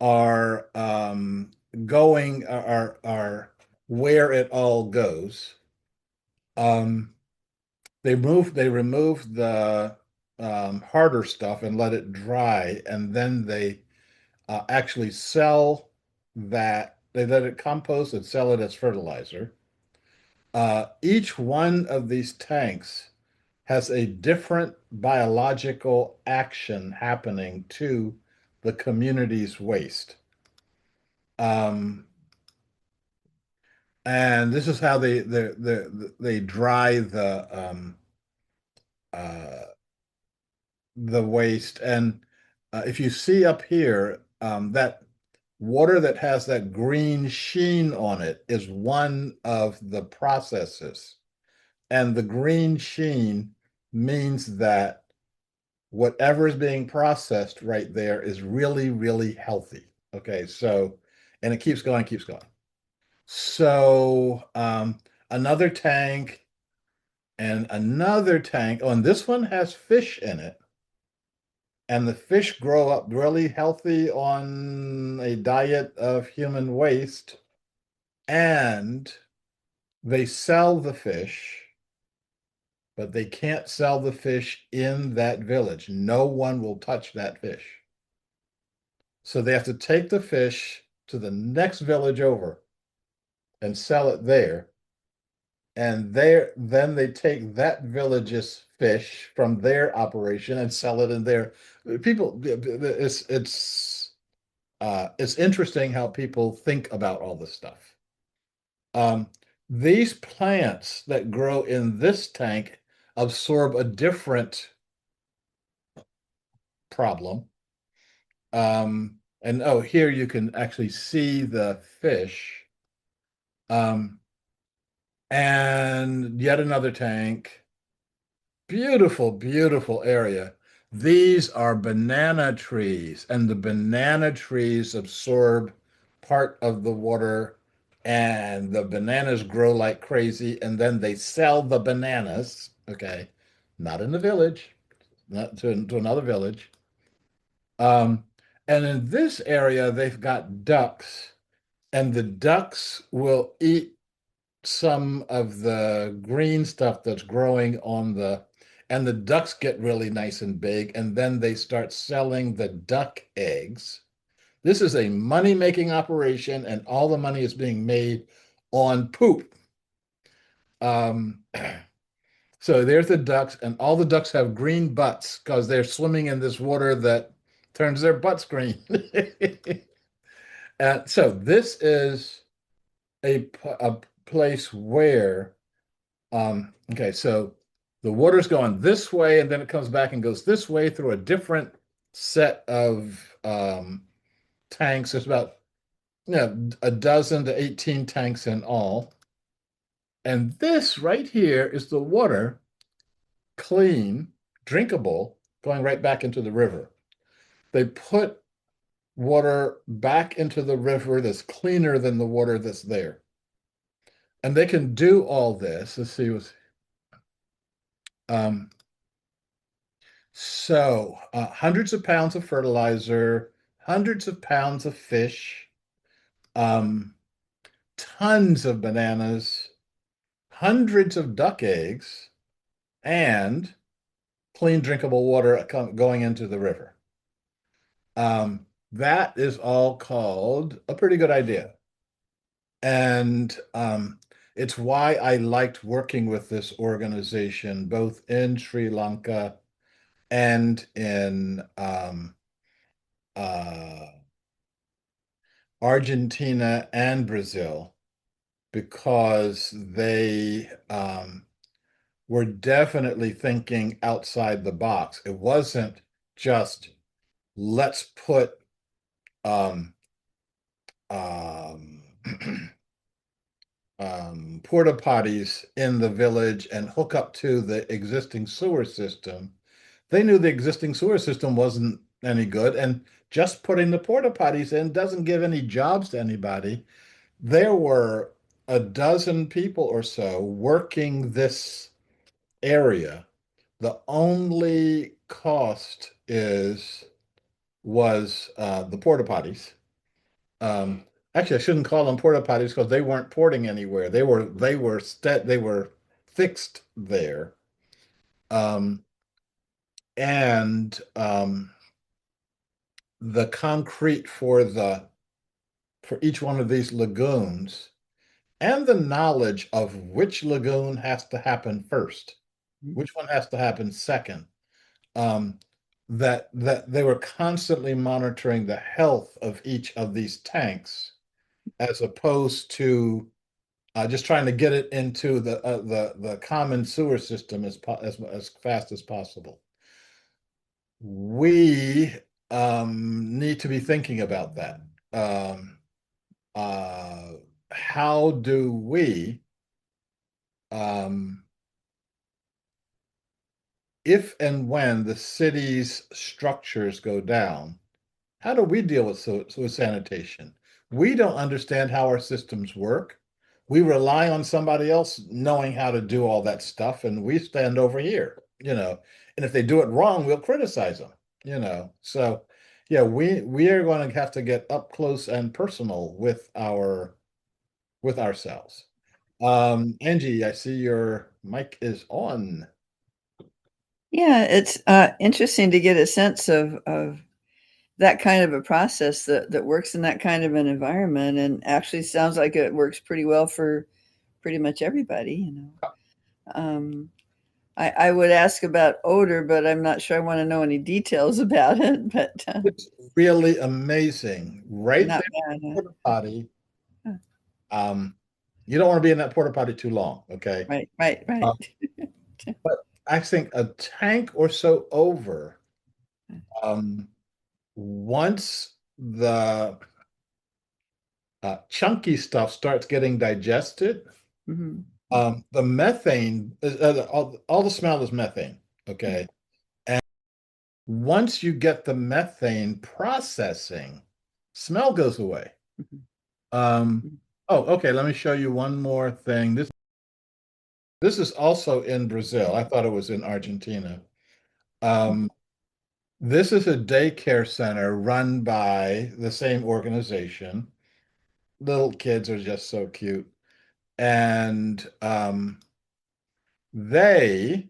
are going are where it all goes. Um, they remove the harder stuff and let it dry, and then they actually sell that. They let it compost and sell it as fertilizer. Each one of these tanks has a different biological action happening to the community's waste. Um, and this is how they dry uh, the waste. And if you see up here, that water that has that green sheen on it is one of the processes. And the green sheen means that whatever is being processed right there is really, really healthy. Okay, and it keeps going, keeps going. So another tank and another tank. Oh, and this one has fish in it. And the fish grow up really healthy on a diet of human waste. and they sell the fish, but they can't sell the fish in that village. No one will touch that fish. So they have to take the fish to the next village over and sell it there. And then they take that village's fish from their operation and sell it in their people. It's interesting how people think about all this stuff. Um, these plants that grow in this tank absorb a different problem. And oh, here you can actually see the fish. Um, and yet another tank. Beautiful, beautiful area. These are banana trees, and the banana trees absorb part of the water, and the bananas grow like crazy, and then they sell the bananas, okay, not in the village, not to another village. Um, and in this area, they've got ducks, and the ducks will eat some of the green stuff that's growing on and the ducks get really nice and big, and then they start selling the duck eggs. This is a money-making operation, and all the money is being made on poop. Um, so there's the ducks, and all the ducks have green butts because they're swimming in this water that turns their butts green. And so this is a place where okay, so the water's going this way, and then it comes back and goes this way through a different set of tanks. There's about a dozen to 18 tanks in all. And this right here is the water, clean, drinkable, going right back into the river. They put water back into the river that's cleaner than the water that's there. And they can do all this. Let's see what's um, So, hundreds of pounds of fertilizer, hundreds of pounds of fish, um, tons of bananas, hundreds of duck eggs, and clean drinkable water going into the river. That is all called a pretty good idea. And it's why I liked working with this organization, both in Sri Lanka and in uh, Argentina and Brazil because they were definitely thinking outside the box. It wasn't just let's put um, um, porta potties in the village and hook up to the existing sewer system. They knew the existing sewer system wasn't any good, and just putting the porta potties in doesn't give any jobs to anybody. There were a dozen people or so working this area. The only cost is was the porta potties. Um, Actually, I shouldn't call them porta potties because they weren't porting anywhere. They were fixed there. Um, and the concrete for each one of these lagoons and the knowledge of which lagoon has to happen first, which one has to happen second. Um, that they were constantly monitoring the health of each of these tanks, as opposed to just trying to get it into the common sewer system as fast as possible. We need to be thinking about that. Um, uh, how do we um, if and when the city's structures go down, how do we deal with sanitation? We don't understand how our systems work. We rely on somebody else knowing how to do all that stuff, and we stand over here. And if they do it wrong, we'll criticize them. So, yeah, we are going to have to get up close and personal with our with ourselves. Angie, I see your mic is on. Yeah, it's interesting to get a sense of that kind of a process that works in that kind of an environment, and actually sounds like it works pretty well for pretty much everybody, you know. Um, I would ask about odor, but I'm not sure I want to know any details about it. But It's really amazing. Right not there, bad. porta potty. Huh. Um, you don't want to be in that porta potty too long, okay? Right, right, Uh, right. but I think a tank or so over, um, once the chunky stuff starts getting digested, Hmm. the methane, all the smell is methane, okay? And once you get the methane processing, smell goes away. Um, oh, okay, let me show you one more thing. This is also in Brazil. I thought it was in Argentina. Um, this is a daycare center run by the same organization. Little kids are just so cute. And they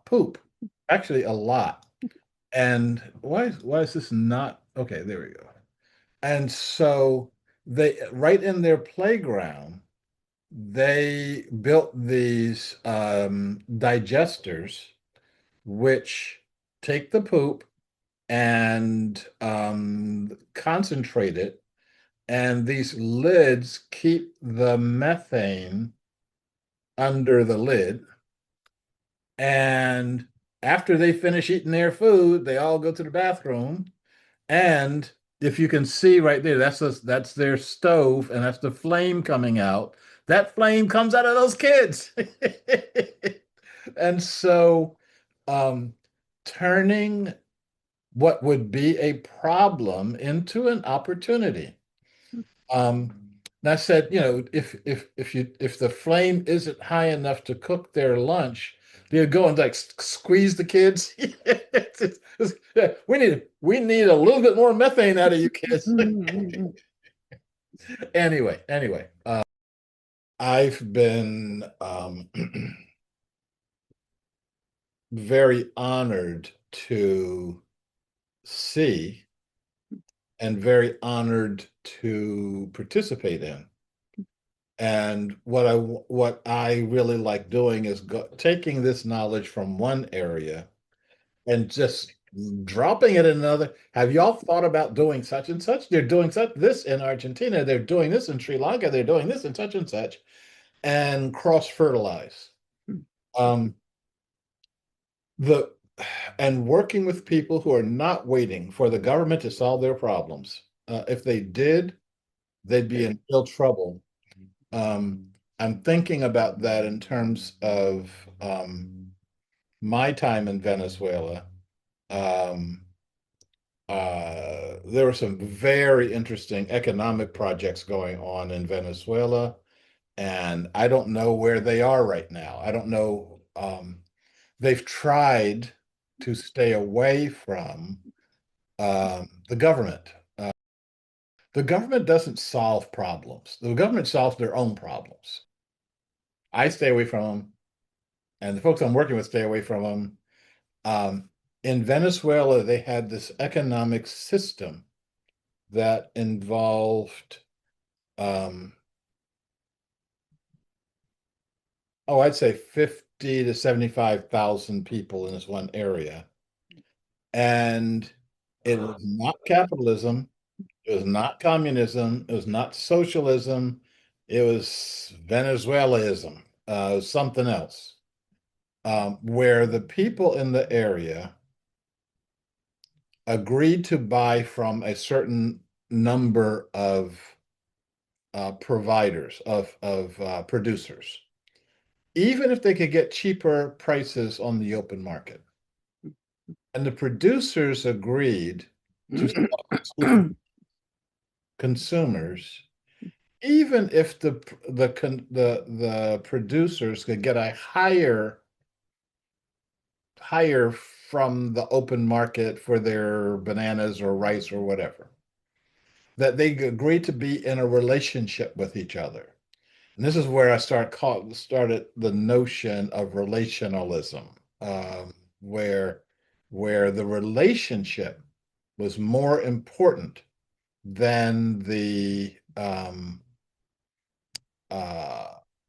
poop actually a lot. And why is this not okay? There we go. And so they right in their playground, they built these digesters which take the poop and concentrate it, and these lids keep the methane under the lid. And after they finish eating their food, they all go to the bathroom. And if you can see right there, that's their stove, and that's the flame coming out. That flame comes out of those kids. And so um, turning what would be a problem into an opportunity. Um, and I said, if the flame isn't high enough to cook their lunch, they'd go and like squeeze the kids. We need a little bit more methane out of you kids. Anyway, I've been very honored to see and very honored to participate in. And what I really like doing is taking this knowledge from one area and just dropping it in another. Have y'all thought about doing such and such? They're doing such this in Argentina. They're doing this in Sri Lanka. They're doing this in such and such, and cross fertilize. Um, the and working with people who are not waiting for the government to solve their problems. If they did, they'd be in real trouble. Um, I'm thinking about that in terms of my time in Venezuela. Um, there were some very interesting economic projects going on in Venezuela, and I don't know where they are right now. I don't know. They've tried to stay away from the government. The government doesn't solve problems. The government solves their own problems. I stay away from them, and the folks I'm working with stay away from them. Um, in Venezuela, they had this economic system that involved, um, I'd say 50 to 75,000 people in this one area. And it was not capitalism. It was not communism. It was not socialism. It was Venezuelaism. It was something else, where the people in the area agreed to buy from a certain number of providers, of producers, even if they could get cheaper prices on the open market. And the producers agreed to sell to consumers, even if the producers could get a higher from the open market for their bananas or rice or whatever. that they agree to be in a relationship with each other. And this is where I started the notion of relationalism, where the relationship was more important than uh,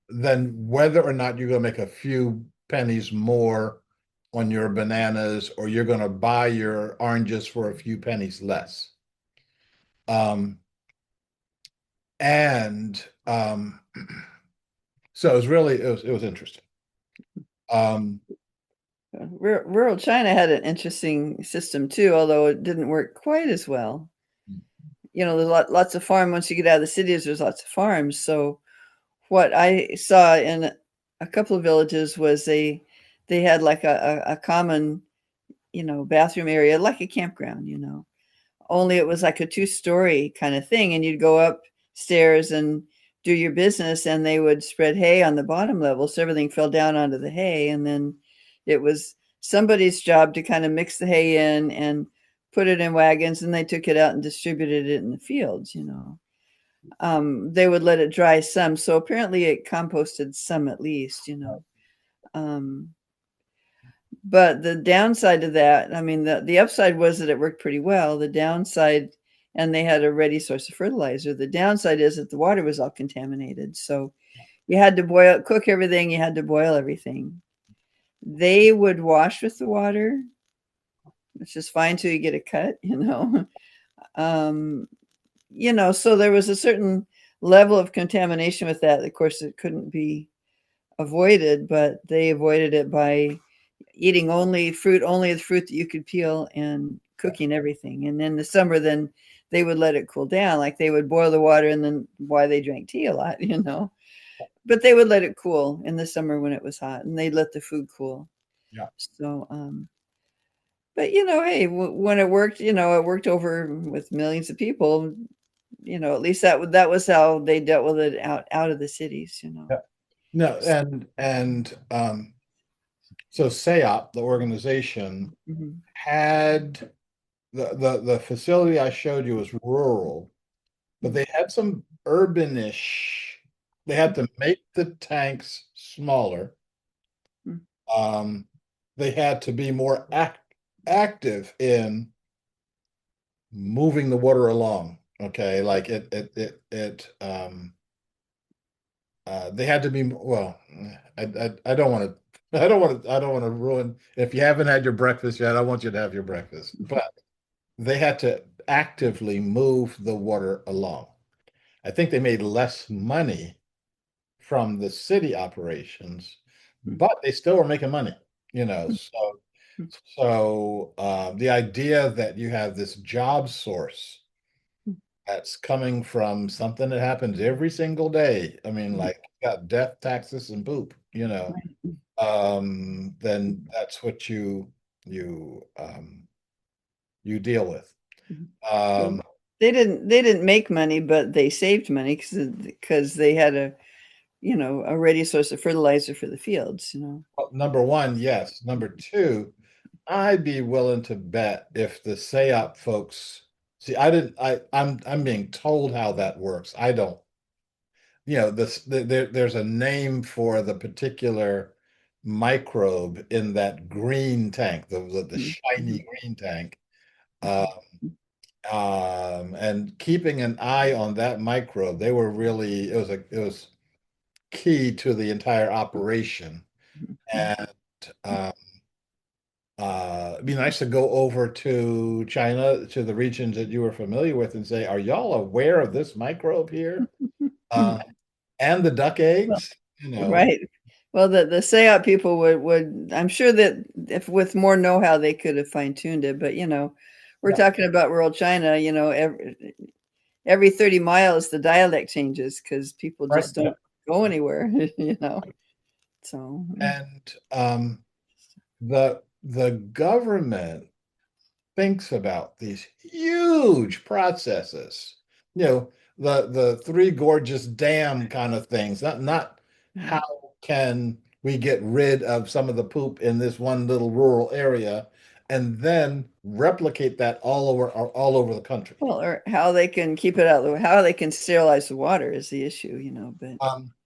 than whether or not you're going to make a few pennies more on your bananas or you're going to buy your oranges for a few pennies less. Um, and so it was interesting. Um, Rural China had an interesting system too, although it didn't work quite as well. There's lots of farm. Once you get out of the cities, there's lots of farms. So what I saw in a couple of villages was they had like a common, bathroom area, like a campground. Only it was like a two-story kind of thing, and you'd go upstairs and do your business, and they would spread hay on the bottom level, so everything fell down onto the hay, and then it was somebody's job to kind of mix the hay in and put it in wagons, and they took it out and distributed it in the fields. They would let it dry some, so apparently it composted some at least. Um, but the downside of that, I mean, the upside was that it worked pretty well. The downside, and they had a ready source of fertilizer. The downside is that the water was all contaminated. So you had to cook everything, you had to boil everything. They would wash with the water, which is fine till you get a cut. Um, so there was a certain level of contamination with that. Of course, it couldn't be avoided, but they avoided it by eating only the fruit that you could peel, and cooking everything. And in the summer, then they would let it cool down. Like they would boil the water, and then why they drank tea a lot. But they would let it cool in the summer when it was hot, and they'd let the food cool. yeah. So, but hey, when it worked, it worked over with millions of people. At least that was how they dealt with it out of the cities. Yeah. No, so SEOP, the organization, Mhm. had the facility I showed you was rural, but they had some urbanish. They had to make the tanks smaller. Mhm. Um, they had to be more active in moving the water along. Okay, like they had to be well. I don't want to. I don't want to ruin. If you haven't had your breakfast yet, I want you to have your breakfast. But they had to actively move the water along. I think they made less money from the city operations, but they still were making money. So the idea that you have this job source that's coming from something that happens every single day. I mean, like you got death, taxes, and poop. Then that's what you deal with. Well, Um, they didn't make money, but they saved money because they had a ready source of fertilizer for the fields. well, number one, yes. Number two, I'd be willing to bet if the SEOP folks see, I didn't, I'm being told how that works. I don't, there's a name for the particular microbe in that green tank, the shiny green tank. Uh, and keeping an eye on that microbe, they were really, it was key to the entire operation. And um, it'd be nice to go over to China, to the regions that you were familiar with, and say, "Are y'all aware of this microbe here? Uh, and the duck Well, eggs?" right. Well, the SEOP people would I'm sure that if with more know-how they could have fine-tuned it, but we're Yeah, talking about rural China. Every 30 miles the dialect changes because people right. just Yeah. don't go anywhere. So And the government thinks about these huge processes, the Three Gorges Dam kind of things, not right. how can we get rid of some of the poop in this one little rural area and then replicate that all over the country. Well, or how they can keep it out, how they can sterilize the water is the issue, you know, but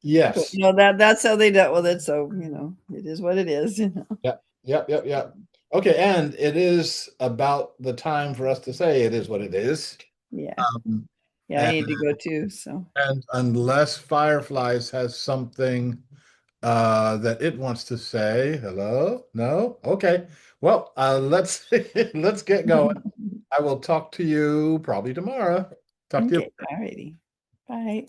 Yes. you know, that's how they dealt with it. So, you know, it is what it is, you know. Yep. Okay, and it is about the time for us to say it is what it is. Yeah. Um, Yeah, I and, need to go too. So and unless Fireflies has something that it wants to say, hello? No? Okay. Well, let's let's get going. I will talk to you probably tomorrow. Talk to you. okay, all righty. Bye.